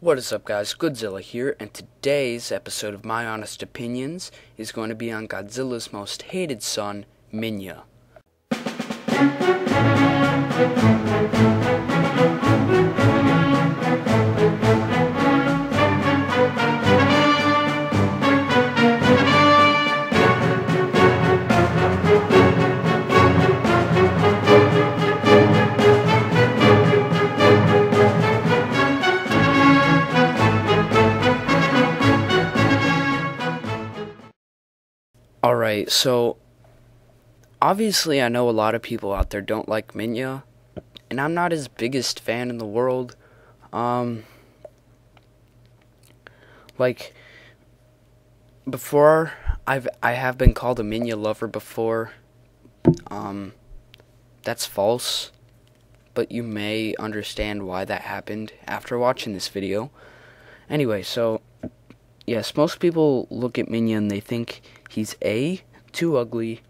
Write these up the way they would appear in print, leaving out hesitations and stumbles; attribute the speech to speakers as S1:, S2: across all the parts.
S1: What is up, guys? Godzilla here, and today's episode of My Honest Opinions is going to be on Godzilla's most hated son, Minya. Alright, so obviously I know a lot of people out there don't like Minya, and I'm not his biggest fan in the world. Before I have been called a Minya lover before. That's false, but you may understand why that happened after watching this video. Anyway, so yes, most people look at Minya and they think he's A, too ugly,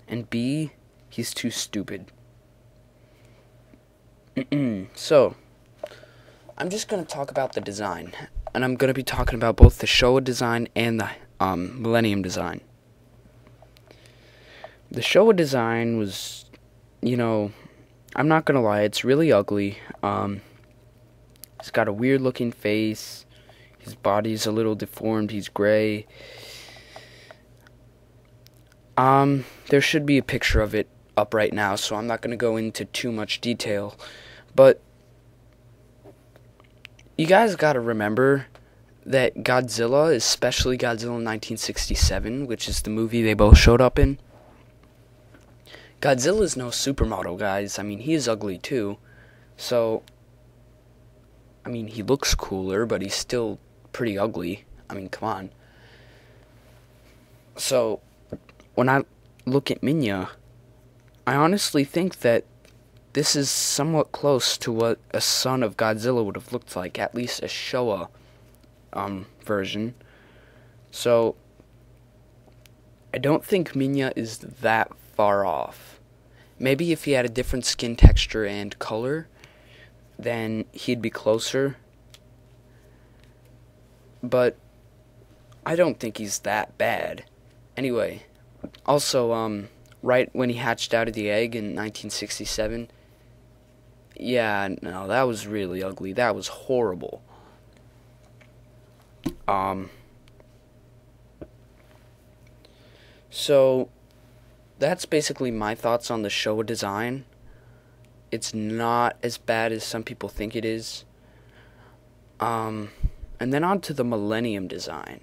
S1: and B, he's too stupid. So, I'm just going to talk about the design, and I'm going to be talking about both the Showa design and the Millennium design. The Showa design was, I'm not going to lie, it's really ugly. He's got a weird looking face. His body's a little deformed. He's gray. There should be a picture of it up right now, so I'm not going to go into too much detail. But you guys got to remember that Godzilla, especially Godzilla 1967, which is the movie they both showed up in, Godzilla's no supermodel, guys. I mean, he is ugly too. So, I mean, he looks cooler, but he's still pretty ugly. I mean, come on. So, when I look at Minya, I honestly think that this is somewhat close to what a son of Godzilla would have looked like, at least a Showa version. So, I don't think Minya is that far off. Maybe if he had a different skin texture and color, then he'd be closer. But I don't think he's that bad. Anyway, also, right when he hatched out of the egg in 1967, yeah, no, that was really ugly. That was horrible. So, that's basically my thoughts on the Showa design. It's not as bad as some people think it is. And then on to the Millennium design.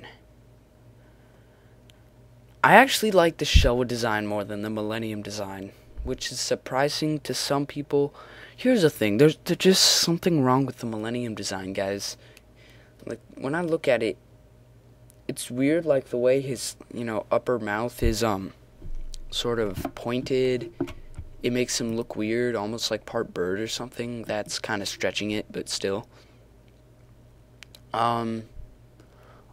S1: I actually like the Showa design more than the Millennium design, which is surprising to some people. Here's the thing, there's just something wrong with the Millennium design, guys. Like, when I look at it, it's weird, like the way his, upper mouth is, sort of pointed. It makes him look weird, almost like part bird or something. That's kind of stretching it, but still.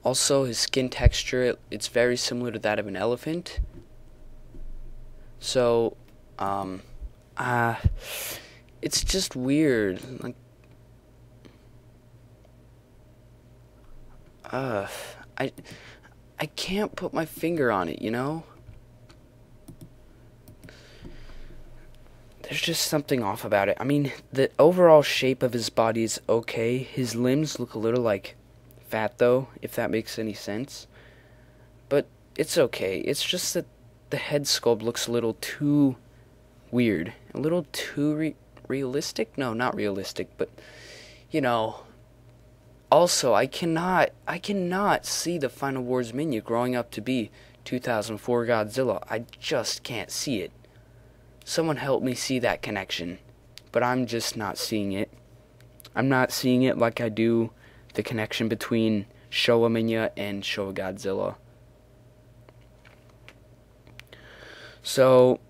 S1: Also, his skin texture, it's very similar to that of an elephant. So, it's just weird. Like, I can't put my finger on it, There's just something off about it. I mean, the overall shape of his body is okay. His limbs look a little, fat, though, if that makes any sense. But it's okay. It's just that the head sculpt looks a little too weird. A little too realistic? No, not realistic, but, Also, I cannot see the Final Wars Minya growing up to be 2004 Godzilla. I just can't see it. Someone help me see that connection. But I'm just not seeing it. I'm not seeing it like I do the connection between Showa Minya and Showa Godzilla. So,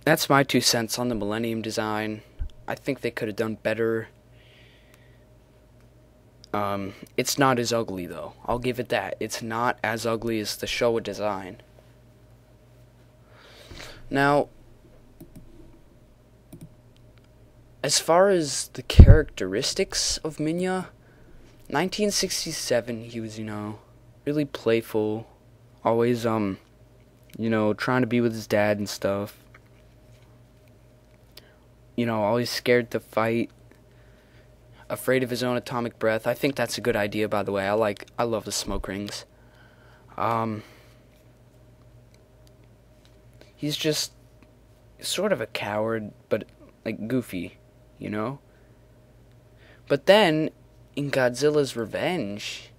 S1: that's my 2 cents on the Millennium design. I think they could have done better. It's not as ugly, though. I'll give it that. It's not as ugly as the Showa design. Now, as far as the characteristics of Minya, 1967, he was, really playful, always, trying to be with his dad and stuff. Always scared to fight, afraid of his own atomic breath. I think that's a good idea, by the way. I love the smoke rings. He's just sort of a coward, but, goofy, But then, in Godzilla's Revenge,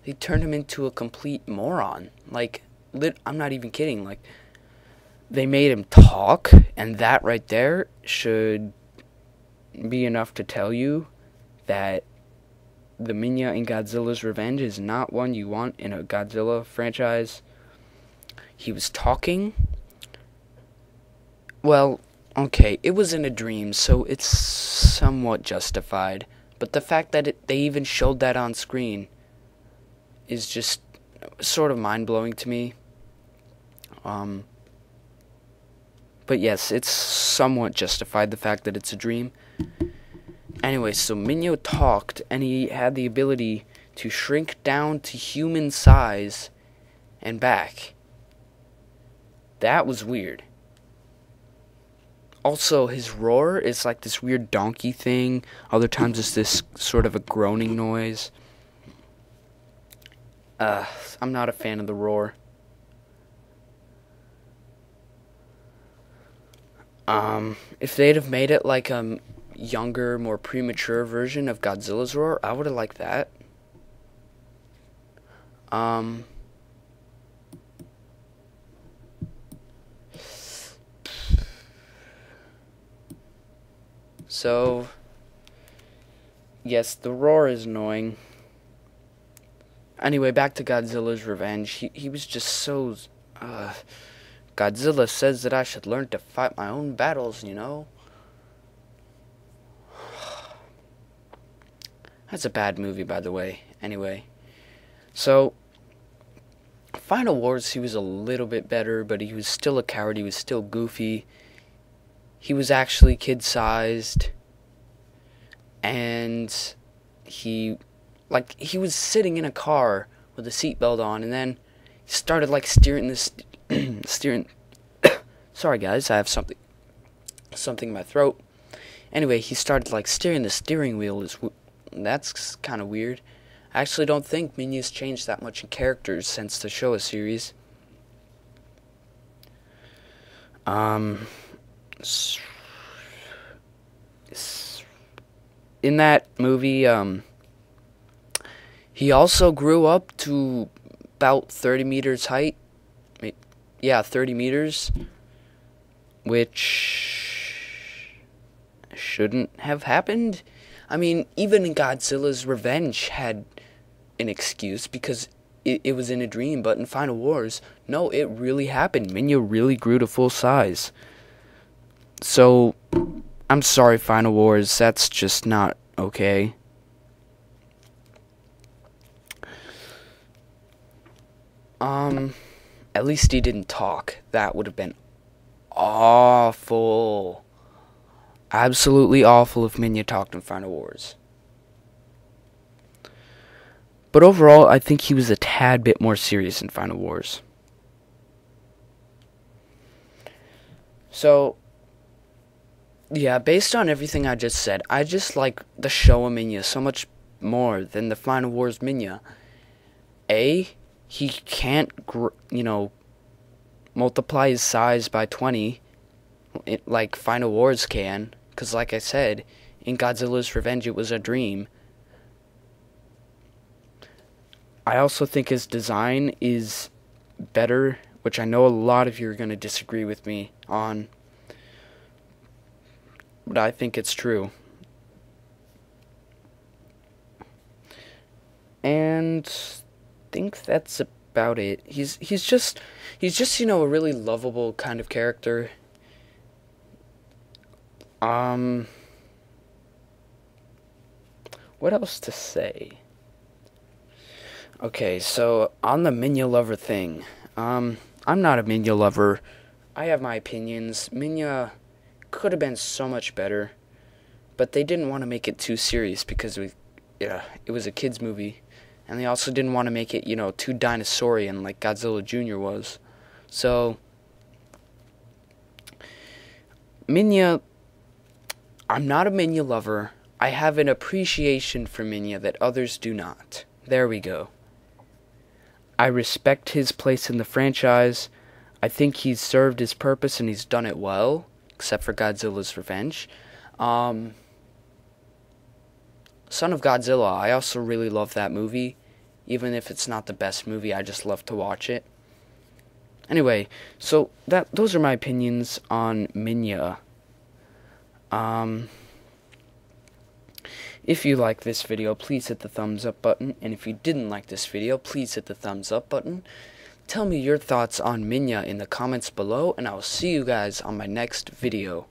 S1: they turned him into a complete moron. I'm not even kidding. They made him talk, and that right there should be enough to tell you that the Minya in Godzilla's Revenge is not one you want in a Godzilla franchise. He was talking. Well, okay, it was in a dream, so it's somewhat justified. But the fact that they even showed that on screen is just sort of mind-blowing to me. But yes, it's somewhat justified, the fact that it's a dream. Anyway, so Minya talked, and he had the ability to shrink down to human size and back. That was weird. Also, his roar is like this weird donkey thing. Other times it's this sort of a groaning noise. I'm not a fan of the roar. If they'd have made it like a younger, more premature version of Godzilla's roar, I would have liked that. So, yes, the roar is annoying. Anyway, back to Godzilla's Revenge. He was just so... Godzilla says that I should learn to fight my own battles, That's a bad movie, by the way. Anyway. So, Final Wars, he was a little bit better, but he was still a coward. He was still goofy. He was actually kid-sized. And he was sitting in a car with a seatbelt on, and then he started, steering this... Sorry, guys, I have something in my throat. Anyway, he started, steering the steering wheel. That's kind of weird. I actually don't think Minya's changed that much in characters since the Showa series. In that movie, he also grew up to about 30 meters height. Yeah, 30 meters, which shouldn't have happened. I mean, even in Godzilla's Revenge had an excuse because it was in a dream, but in Final Wars, no, it really happened. Minya really grew to full size. So, I'm sorry, Final Wars, that's just not okay. At least he didn't talk. That would have been awful. Absolutely awful if Minya talked in Final Wars. But overall, I think he was a tad bit more serious in Final Wars. So, yeah, based on everything I just said, I just like the Showa Minya so much more than the Final Wars Minya. He can't, multiply his size by 20, like Final Wars can, because like I said, in Godzilla's Revenge it was a dream. I also think his design is better, which I know a lot of you are going to disagree with me on, but I think it's true. And I think that's about it. He's just a really lovable kind of character. What else to say? Okay, so on the Minya lover thing, I'm not a Minya lover. I have my opinions. Minya could have been so much better, but they didn't want to make it too serious because yeah, it was a kids movie, and they also didn't want to make it, too dinosaurian like Godzilla Jr. was. So Minya, I'm not a Minya lover. I have an appreciation for Minya that others do not. There we go. I respect his place in the franchise. I think he's served his purpose and he's done it well, except for Godzilla's Revenge. Son of Godzilla, I also really love that movie. Even if it's not the best movie, I just love to watch it. Anyway, so those are my opinions on Minya. If you like this video, please hit the thumbs up button. And if you didn't like this video, please hit the thumbs up button. Tell me your thoughts on Minya in the comments below, and I will see you guys on my next video.